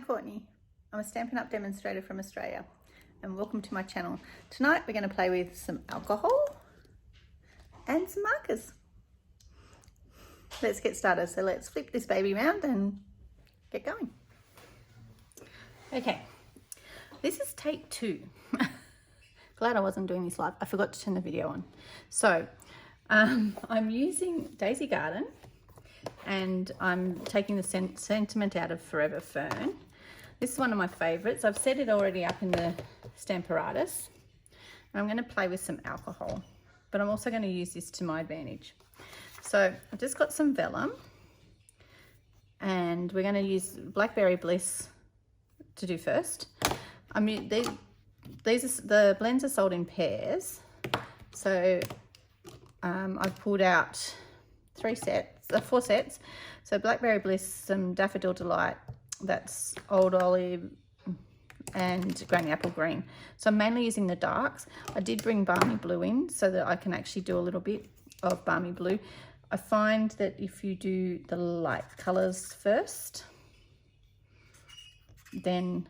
I'm Courtney. I'm a Stampin' Up demonstrator from Australia and welcome to my channel. Tonight we're going to play with some alcohol and some markers. Let's get started. So let's flip this baby around and get going. Okay, this is take 2. Glad I wasn't doing this live. I forgot to turn the video on. So I'm using Daisy Garden and I'm taking the sentiment out of Forever Fern. This is one of my favorites. I've set it already up in the Stamparatus. I'm going to play with some alcohol, but I'm also going to use this to my advantage. So I've just got some vellum and we're going to use Blackberry Bliss to do first. I mean, the blends are sold in pairs. So I've pulled out 4 sets. So Blackberry Bliss, some Daffodil Delight, that's Old Olive and Granny Apple Green. So I'm mainly using the darks. I did bring Balmy Blue in so that I can actually do a little bit of Balmy Blue. I find that if you do the light colors first, then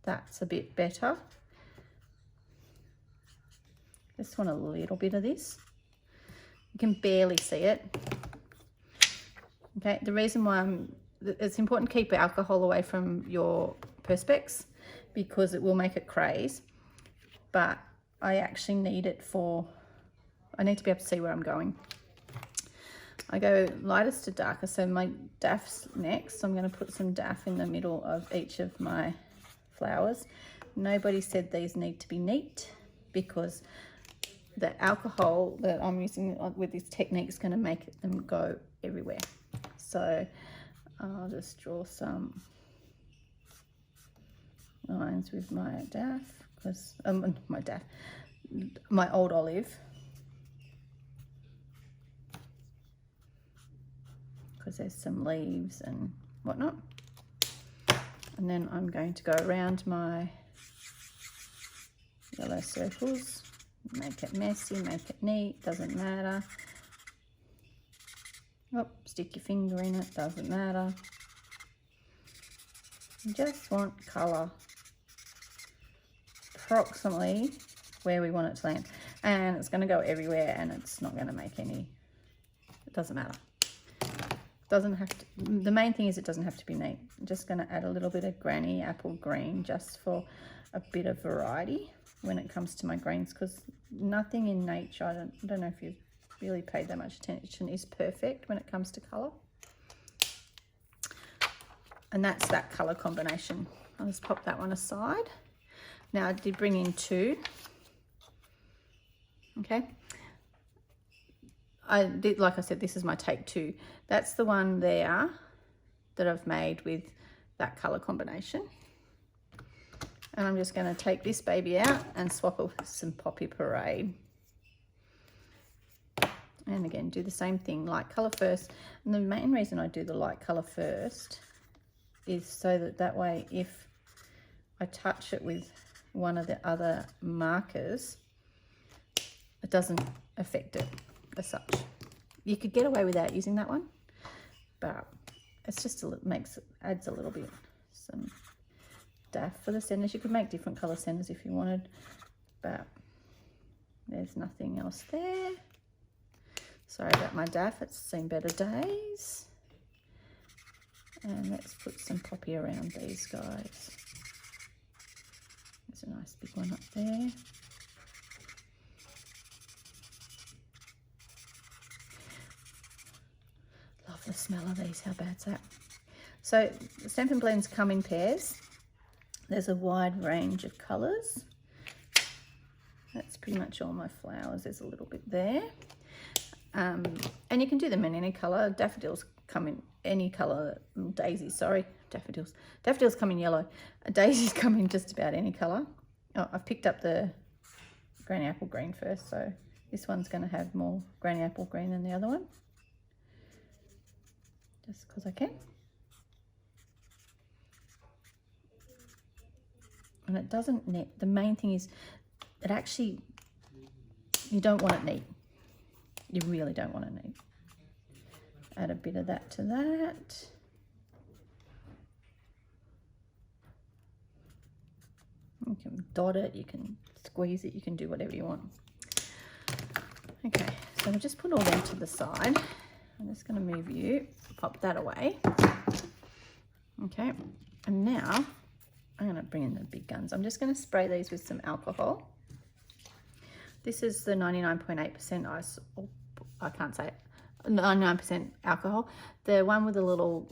that's a bit better. Just want a little bit of this. You can barely see it. Okay, the reason why it's important to keep alcohol away from your Perspex because it will make it craze, but I actually need it I need to be able to see where I'm going. I go lightest to darker, so my daff's next. So I'm going to put some daff in the middle of each of my flowers. Nobody said these need to be neat because the alcohol that I'm using with this technique is going to make them go everywhere. So I'll just draw some lines with my daff, because my Old Olive, because there's some leaves and whatnot. And then I'm going to go around my yellow circles, make it messy, make it neat, doesn't matter. Oh, stick your finger in it, doesn't matter. You just want colour approximately where we want it to land. And it's going to go everywhere and it's not going to make any, it doesn't matter. Doesn't have to, the main thing is it doesn't have to be neat. I'm just going to add a little bit of Granny Apple Green just for a bit of variety when it comes to my greens, because nothing in nature, I don't know if you've really paid that much attention, is perfect when it comes to colour. And that's that colour combination. I'll just pop that one aside. Now I did bring in 2. Okay. I did, like I said, this is my take 2. That's the one there that I've made with that colour combination. And I'm just going to take this baby out and swap it with some Poppy Parade. And again, do the same thing, light colour first. And the main reason I do the light colour first is so that way if I touch it with one of the other markers, it doesn't affect it as such. You could get away without using that one, but it's just adds a little bit. Some daff for the centers. You could make different colour centers if you wanted, but there's nothing else there. Sorry about my daff, it's seen better days. And let's put some poppy around these guys. There's a nice big one up there. Love the smell of these, how bad's that? So Stampin' blends come in pairs. There's a wide range of colours. That's pretty much all my flowers. There's a little bit there. And you can do them in any colour. Daffodils come in any colour. Daisies, sorry, daffodils. Daffodils come in yellow. Daisies come in just about any colour. Oh, I've picked up the Granny Apple Green first, so this one's going to have more Granny Apple Green than the other one. Just because I can. And it doesn't net. The main thing is it actually, you don't want it neat. You really don't want it neat. Add a bit of that to that. You can dot it, you can squeeze it, you can do whatever you want. Okay, so I'll just put all them to the side. I'm just going to move you, pop that away. Okay, and now I'm going to bring in the big guns. I'm just going to spray these with some alcohol. This is the 99.8% ice, oh, I can't say it, 99% alcohol. The one with the little,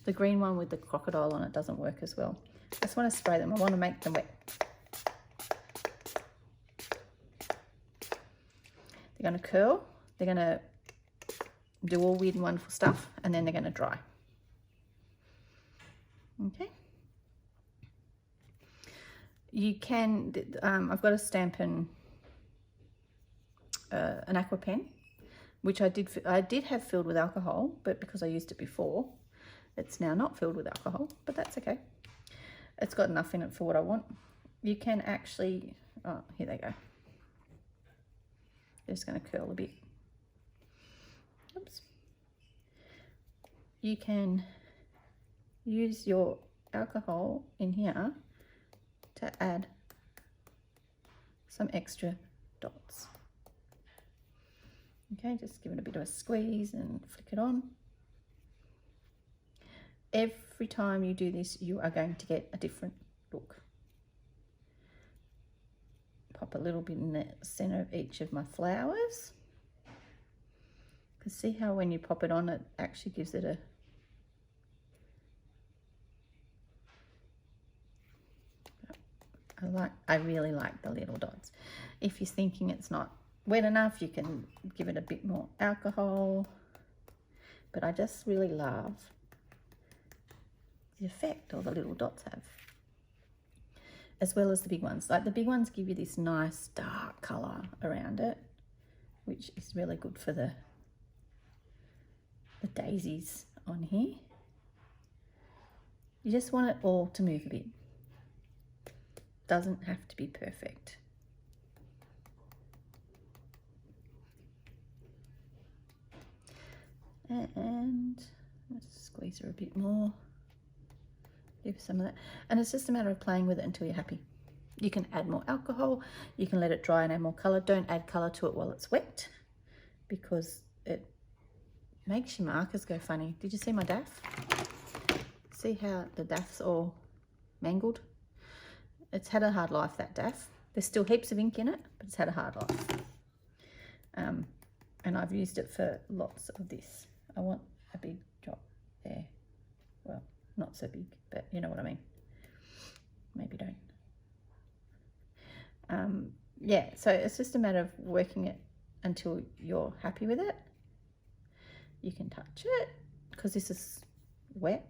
the green one with the crocodile on it doesn't work as well. I just want to spray them. I want to make them wet. They're going to curl. They're going to do all weird and wonderful stuff, and then they're going to dry. Okay. You can, I've got a Stampin, an aqua pen, which I did have filled with alcohol, but because I used it before, it's now not filled with alcohol, but that's okay. It's got enough in it for what I want. You can actually, oh, here they go. Just going to curl a bit. Oops. You can use your alcohol in here to add some extra dots. Okay, just give it a bit of a squeeze and flick it on. Every time you do this, you are going to get a different look. Pop a little bit in the center of each of my flowers. You can see how when you pop it on, it actually gives it a I really like the little dots. If you're thinking it's not wet enough, you can give it a bit more alcohol. But I just really love the effect all the little dots have, as well as the big ones. Like the big ones give you this nice dark color around it, which is really good for the daisies on here. You just want it all to move a bit. Doesn't have to be perfect. And let's squeeze her a bit more. Give some of that. And it's just a matter of playing with it until you're happy. You can add more alcohol. You can let it dry and add more color. Don't add color to it while it's wet, because it makes your markers go funny. Did you see my daff? See how the daff's all mangled? It's had a hard life, that daff. There's still heaps of ink in it, but it's had a hard life. And I've used it for lots of this. I want a big drop there. Well, not so big, but you know what I mean. Maybe don't. Yeah, so it's just a matter of working it until you're happy with it. You can touch it, because this is wet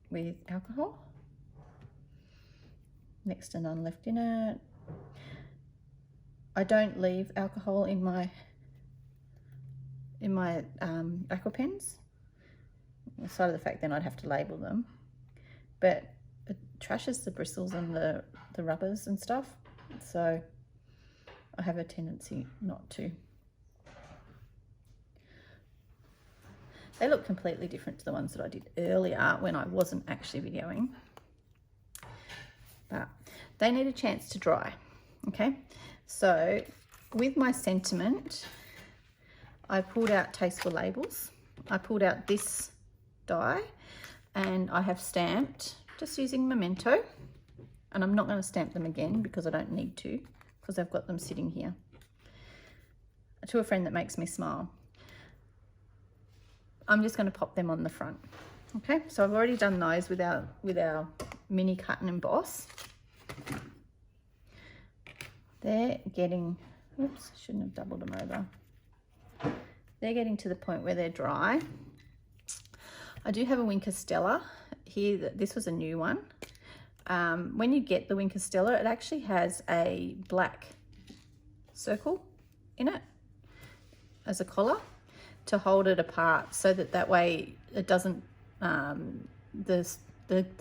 with alcohol. Next to none left in it. I don't leave alcohol in my aqua pens, aside of the fact then I'd have to label them, but it trashes the bristles and the rubbers and stuff, so I have a tendency not to. They look completely different to the ones that I did earlier when I wasn't actually videoing, but they need a chance to dry. Okay, so with my sentiment, I pulled out Tasteful Labels. I pulled out this die, and I have stamped just using Memento, and I'm not going to stamp them again because I don't need to, because I've got them sitting here. To a friend that makes me smile. I'm just going to pop them on the front. Okay, so I've already done those with our mini cut and emboss. They're getting, oops, shouldn't have doubled them over. They're getting to the point where they're dry. I do have a Winker Stella here. This was a new one. When you get the Winker Stella, it actually has a black circle in it as a collar to hold it apart, so that way it doesn't, the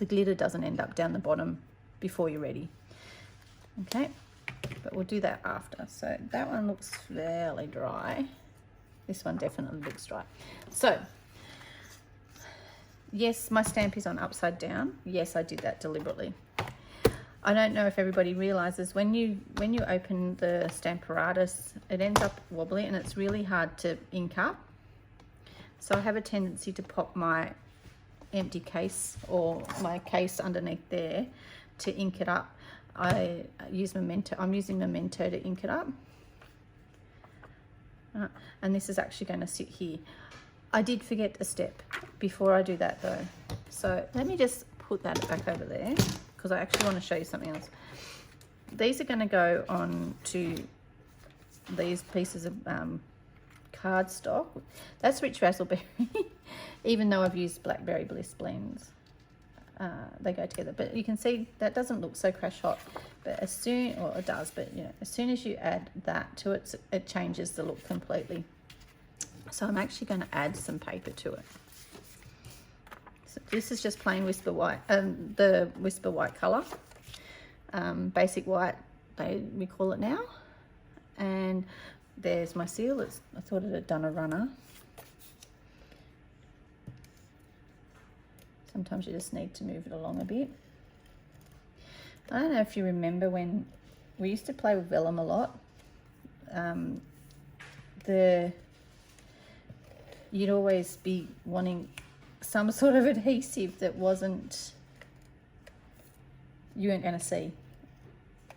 glitter doesn't end up down the bottom before you're ready. Okay, but we'll do that after. So that one looks fairly dry. This one definitely looks dry. So, yes, my stamp is on upside down. Yes, I did that deliberately. I don't know if everybody realizes when you open the Stamparatus, it ends up wobbly and it's really hard to ink up. So I have a tendency to pop my empty case or my case underneath there to ink it up. I use Memento. I'm using Memento to ink it up. And this is actually going to sit here. I did forget a step before I do that though. So let me just put that back over there because I actually want to show you something else. These are going to go on to these pieces of cardstock. That's Rich Razzleberry, even though I've used Blackberry Bliss blends. They go together, but you can see that doesn't look so crash hot, but as soon, or it does, but you know, as soon as you add that to it, it changes the look completely. So I'm actually going to add some paper to it. So this is just plain Whisper White, the Whisper White color, basic white we call it now. And there's my seal. I thought it had done a runner. Sometimes you just need to move it along a bit. I don't know if you remember when we used to play with vellum a lot. You'd always be wanting some sort of adhesive that you weren't going to see.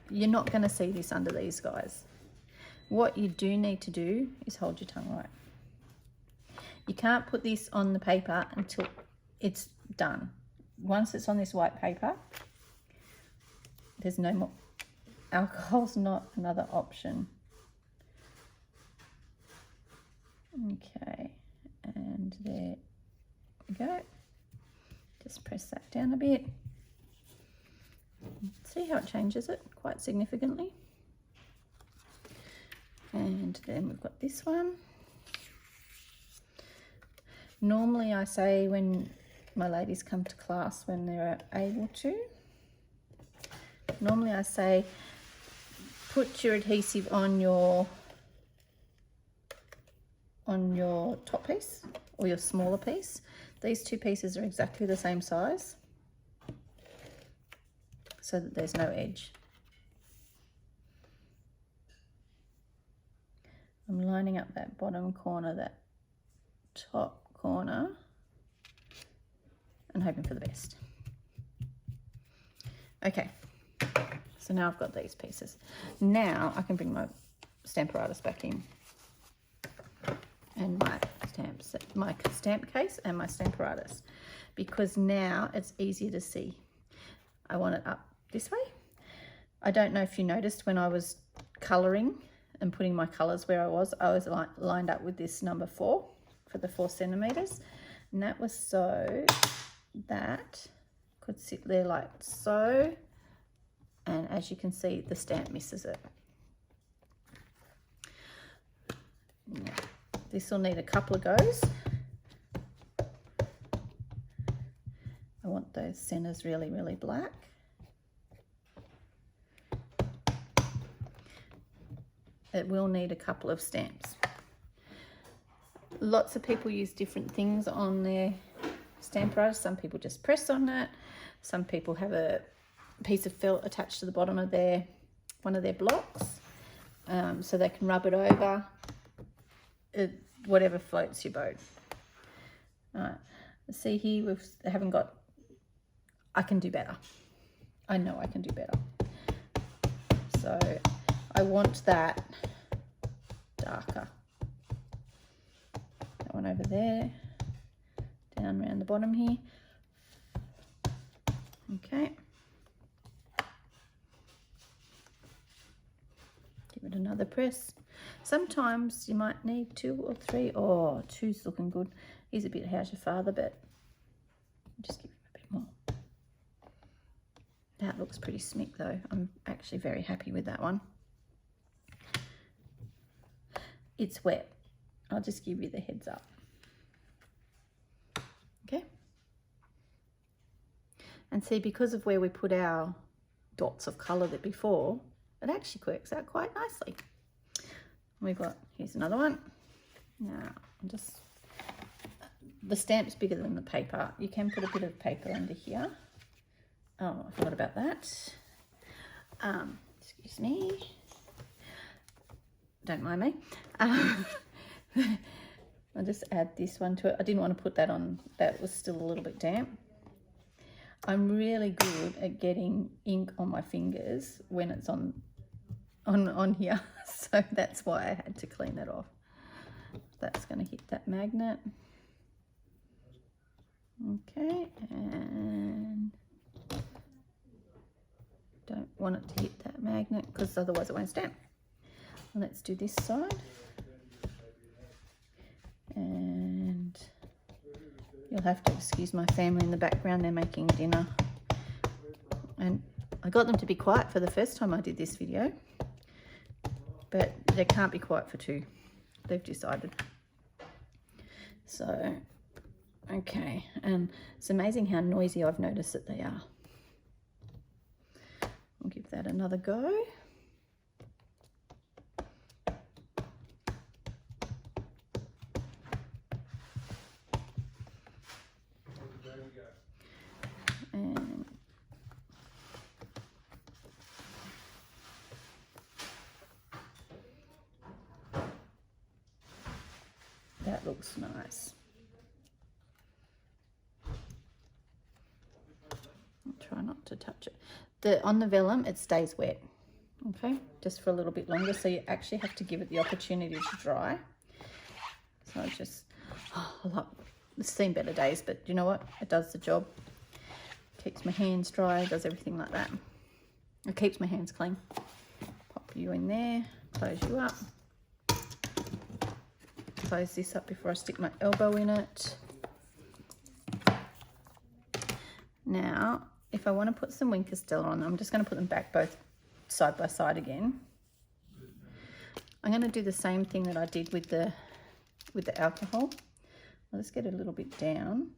You're not going to see this under these guys. What you do need to do is hold your tongue right. You can't put this on the paper until it's done. Once it's on this white paper, there's no more. Alcohol's not another option. Okay, and there we go. Just press that down a bit. See how it changes it quite significantly. And then we've got this one. Normally I say when my ladies come to class, when they're able to, normally I say put your adhesive on your top piece or your smaller piece. These two pieces are exactly the same size so that there's no edge. I'm lining up that bottom corner, that top corner, and hoping for the best. Okay, so now I've got these pieces. Now I can bring my Stamparatus back in, and my stamp case and my Stamparatus, because now it's easier to see. I want it up this way. I don't know if you noticed when I was colouring and putting my colours where I was lined up with this number 4 for the 4 centimetres, and that was so that could sit there like so, and as you can see the stamp misses it. Now, this will need a couple of goes. I want those centres really, really black. It will need a couple of stamps. Lots of people use different things on their Stamparatus. Some people just press on it. Some people have a piece of felt attached to the bottom of one of their blocks, so they can rub it over. Whatever floats your boat. All right. See here, I haven't got. I can do better. I know I can do better. So I want that darker. That one over there, down around the bottom here. Okay. Give it another press. Sometimes you might need 2 or 3. Oh, 2's looking good. He's a bit how's your father, but just give him a bit more. That looks pretty smick though. I'm actually very happy with that one. It's wet. I'll just give you the heads up. Okay. And see, because of where we put our dots of colour that before, it actually works out quite nicely. We've got, here's another one. Now, the stamp's bigger than the paper. You can put a bit of paper under here. Oh, I forgot about that. Excuse me. Don't mind me. I'll just add this one to it. I didn't want to put that on. That was still a little bit damp. I'm really good at getting ink on my fingers when it's on here. So that's why I had to clean that off. That's going to hit that magnet. Okay, and don't want it to hit that magnet because otherwise it won't stamp. Let's do this side. And you'll have to excuse my family in the background, they're making dinner. And I got them to be quiet for the first time I did this video, but they can't be quiet for two. They've decided. So, okay, and it's amazing how noisy I've noticed that they are. I'll give that another go. And that looks nice. I'll try not to touch it. On the vellum, it stays wet, okay, just for a little bit longer, so you actually have to give it the opportunity to dry. So I just, it's seen better days, but you know what? It does the job. Keeps my hands dry, does everything like that. It keeps my hands clean. Pop you in there, close you up. Close this up before I stick my elbow in it. Now, if I want to put some Wink Stella on, I'm just going to put them back both side by side again. I'm going to do the same thing that I did with the alcohol. I'll just get a little bit down.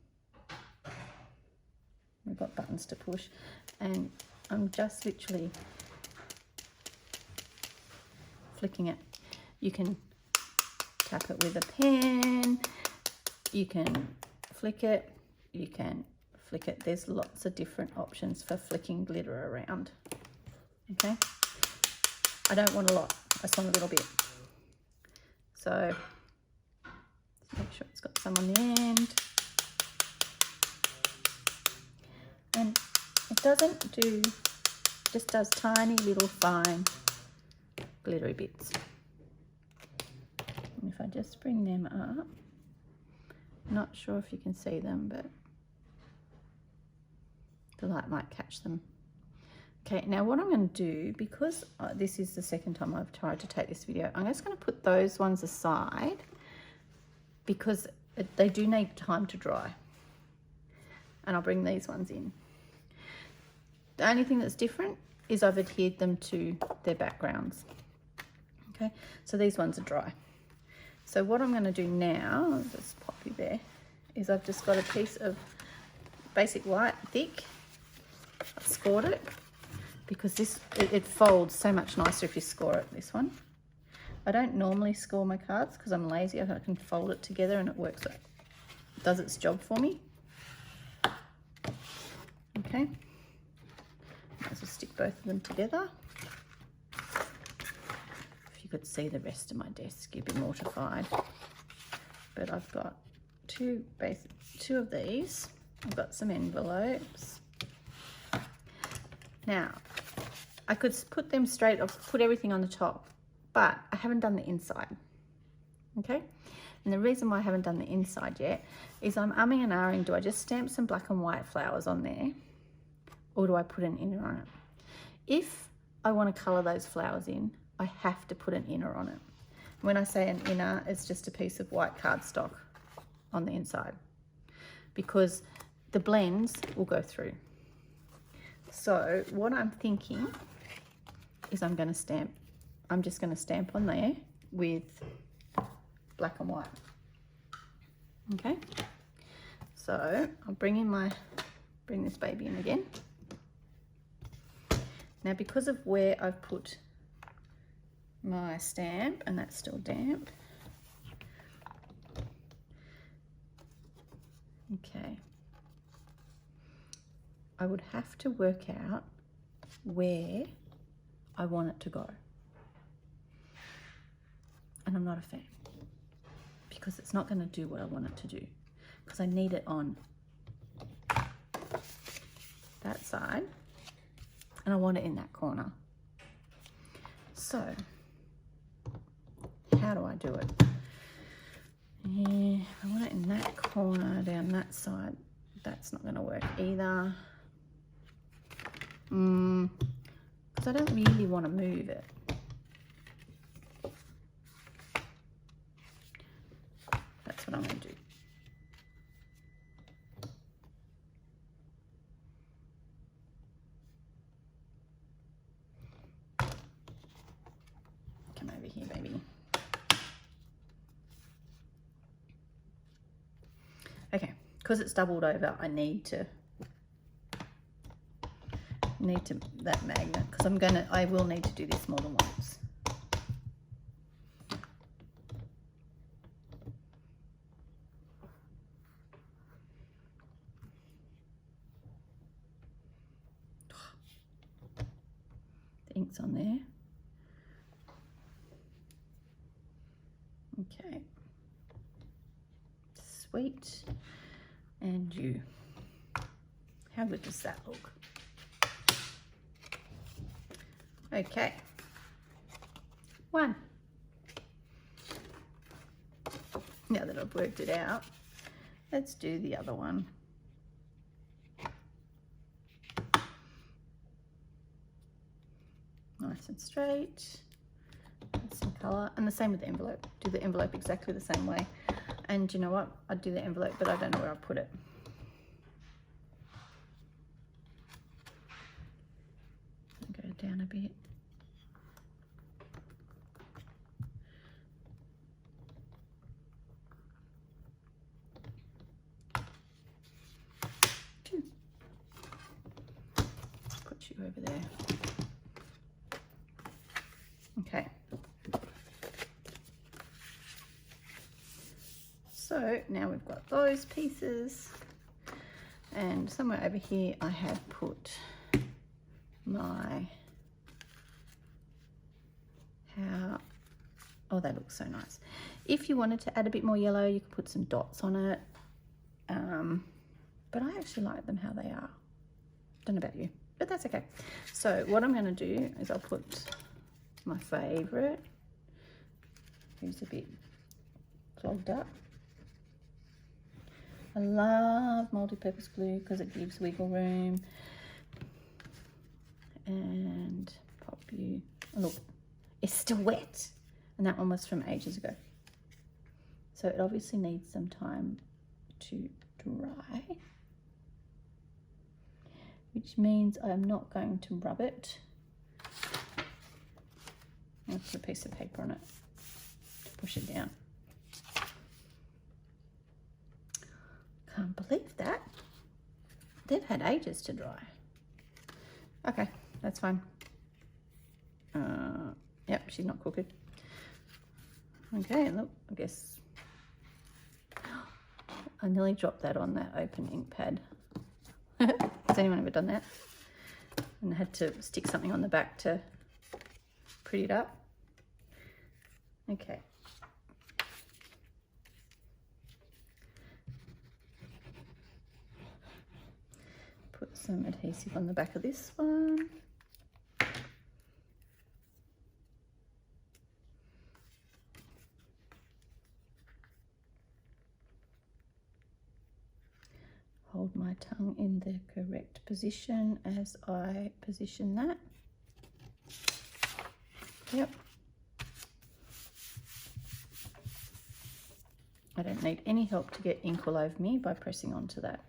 We've got buttons to push, and I'm just literally flicking it. You can tap it with a pen, you can flick it, you can flick it. There's lots of different options for flicking glitter around. Okay, I don't want a lot, I just want a little bit. So just make sure it's got some on the end. And it doesn't do, just does tiny little fine glittery bits. And if I just bring them up, not sure if you can see them, but the light might catch them. Okay, now what I'm going to do, because this is the second time I've tried to take this video, I'm just going to put those ones aside because they do need time to dry. And I'll bring these ones in. The only thing that's different is I've adhered them to their backgrounds. Okay, so these ones are dry. So what I'm going to do now, I'll just pop you there, is I've just got a piece of basic white, thick. I've scored it because it folds so much nicer if you score it, this one. I don't normally score my cards because I'm lazy. I can fold it together and it works. It does its job for me. Okay. Might as well stick both of them together. If you could see the rest of my desk, you'd be mortified. But I've got two of these. I've got some envelopes. Now, I could put them straight, I'll put everything on the top, but I haven't done the inside. Okay? And the reason why I haven't done the inside yet is I'm umming and ahhing, do I just stamp some black and white flowers on there? Or do I put an inner on it? If I want to colour those flowers in, I have to put an inner on it. When I say an inner, it's just a piece of white cardstock on the inside because the blends will go through. So what I'm thinking is I'm just going to stamp on there with black and white. Okay, so I'll bring this baby in again. Now, because of where I've put my stamp, and that's still damp. Okay. I would have to work out where I want it to go. And I'm not a fan because it's not going to do what I want it to do, because I need it on that side and I want it in that corner. So how do I do it? Yeah, I want it in that corner down that side. That's not going to work either. Because I don't really want to move it. That's what I'm going to do. Come over here, baby. Okay, because it's doubled over, I need to that magnet, because I will need to do this more than once. The ink's on there. Okay. Sweet. And you. How good does that look? Okay. One. Now that I've worked it out, let's do the other one. Nice and straight. Add some colour. And the same with the envelope. Do the envelope exactly the same way. And you know what? I'd do the envelope, but I don't know where I put it. I'll go down a bit. Put you over there. Okay. So now we've got those pieces, and somewhere over here I have put my, oh, that looks so nice. If you wanted to add a bit more yellow, you could put some dots on it, but I actually like them how they are. Don't know about you, but that's okay. So what I'm going to do is I'll put my favourite, who's a bit clogged up. I love multi-purpose glue because it gives wiggle room. And pop you, oh, look, it's still wet. And that one was from ages ago. So it obviously needs some time to dry, which means I'm not going to rub it. I'll put a piece of paper on it to push it down. Can't believe that. They've had ages to dry. Okay, that's fine. Yep, she's not cooking. Okay, look, I guess I nearly dropped that on that open ink pad. Has anyone ever done that? And had to stick something on the back to pretty it up. Okay. Put some adhesive on the back of this one. Hold my tongue in the correct position as I position that. Yep. I don't need any help to get ink all over me by pressing onto that.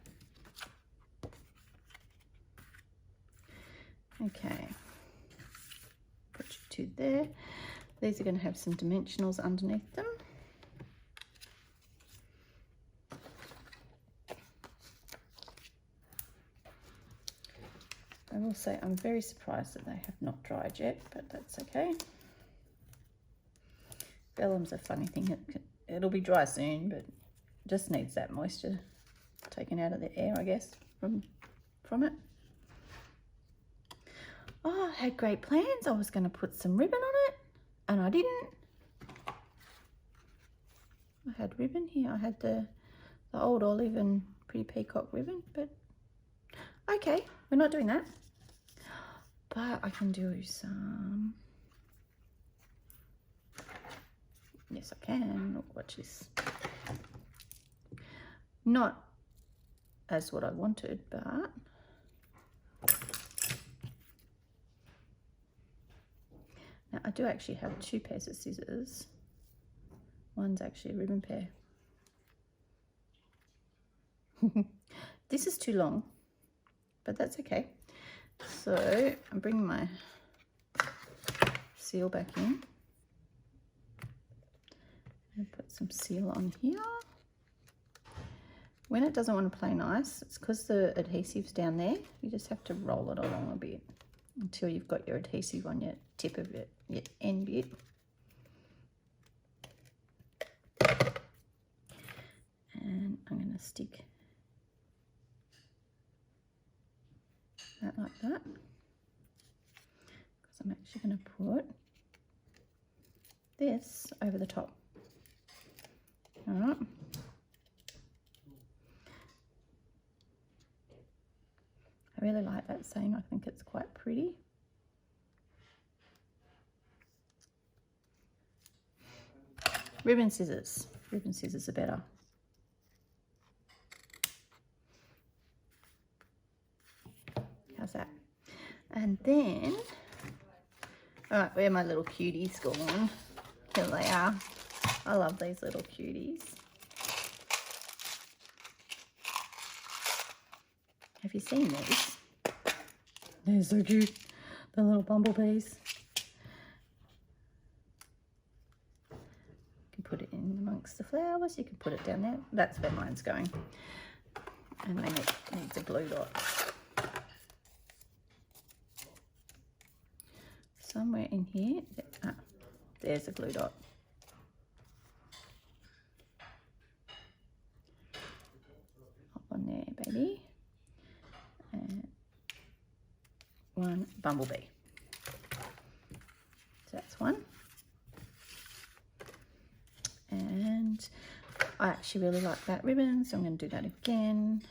Okay, put your two there. These are going to have some dimensionals underneath them. I will say I'm very surprised that they have not dried yet, but that's okay. Vellum's a funny thing. It'll be dry soon, but just needs that moisture taken out of the air, I guess, from it. Oh, had great plans. I was going to put some ribbon on it, and I didn't. I had ribbon here. I had the old olive and pretty peacock ribbon, but okay, we're not doing that. But I can do some. Yes, I can. Look, watch this. Not as what I wanted, but now I do actually have 2 pairs of scissors. One's actually a ribbon pair. This is too long, but that's okay. So I'm bringing my seal back in and put some seal on here. When it doesn't want to play nice, it's because the adhesive's down there. You just have to roll it along a bit until you've got your adhesive on your tip of it, your end bit. And I'm going to stick that like that, because I'm actually going to put this over the top. All right. I really like that saying. I think it's quite pretty. Ribbon scissors. Ribbon scissors are better. How's that? And then, all right, where are my little cuties gone? Here they are. I love these little cuties. Have you seen these? They're so cute. The little bumblebees. You can put it in amongst the flowers. You can put it down there. That's where mine's going. And then it needs a blue dot. Somewhere in here. Ah, there's a glue dot. Hop on there, baby. And one bumblebee. So that's one. And I actually really like that ribbon, so I'm going to do that again.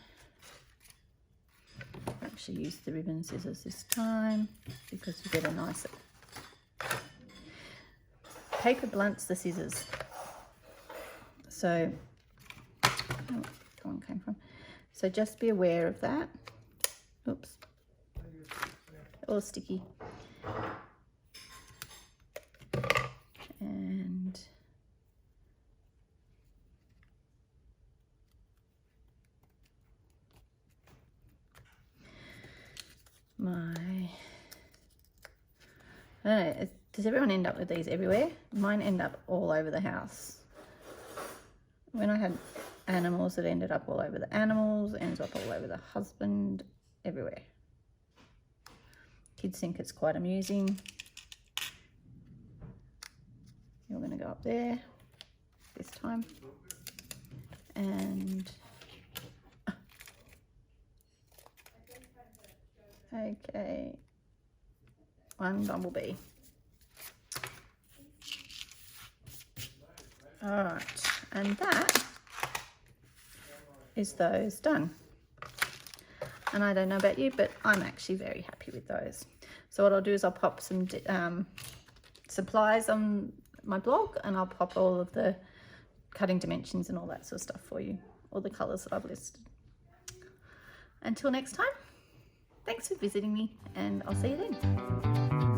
I actually use the ribbon scissors this time because you get a nicer. Paper blunts the scissors. So, oh, where one came from. So just be aware of that. Oops. All sticky. And I don't know, does everyone end up with these everywhere? Mine end up all over the house. When I had animals, it ended up all over the animals, ends up all over the husband, everywhere. Kids think it's quite amusing. You're going to go up there this time. And okay, one bumblebee. All right, and that is those done. And I don't know about you, but I'm actually very happy with those. So what I'll do is I'll pop some supplies on my blog, and I'll pop all of the cutting dimensions and all that sort of stuff for you, all the colours that I've listed. Until next time, thanks for visiting me, and I'll see you then.